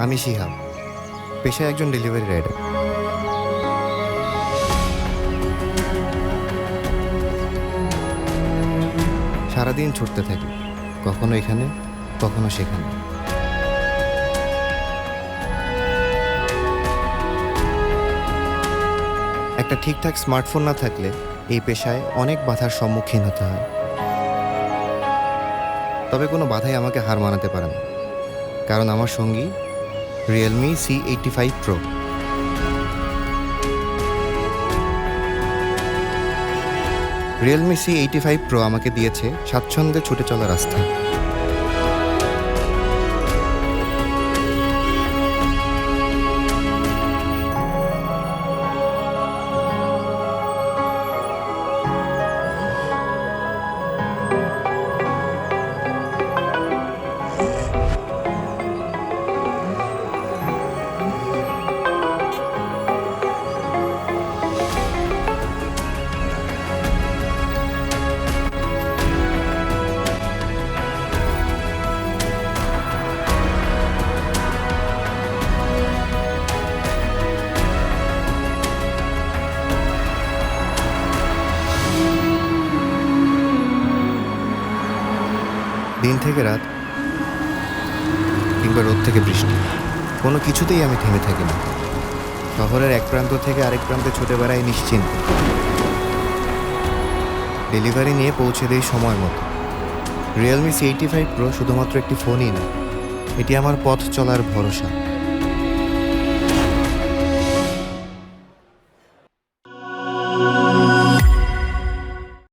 আমি শিহাব, পেশায় একজন ডেলিভারি রাইডার। সারাদিন ছুটতে থাকি, কখনো এখানে কখনো সেখানে। একটা ঠিকঠাক স্মার্টফোন না থাকলে এই পেশায় অনেক বাধার সম্মুখীন হতে হয়। তবে কোনো বাধাই আমাকে হার মানাতে পারে না, কারণ আমার সঙ্গী Realme C85 Pro। Realme C85 Pro আমাকে দিয়েছে স্বাচ্ছন্দ্যে ছুটে চলা রাস্তা। দিন থেকে রাত কিংবা রোদ থেকে বৃষ্টি, কোনো কিছুতেই আমি থেমে থাকি না। শহরের এক প্রান্ত থেকে আরেক প্রান্তে ছুটে বেড়াই নিশ্চিন্ত। ডেলিভারি নিয়ে পৌঁছে দেই সময় মতো। রিয়েলমি C85 Pro শুধুমাত্র একটি ফোনই না, এটি আমার পথ চলার ভরসা।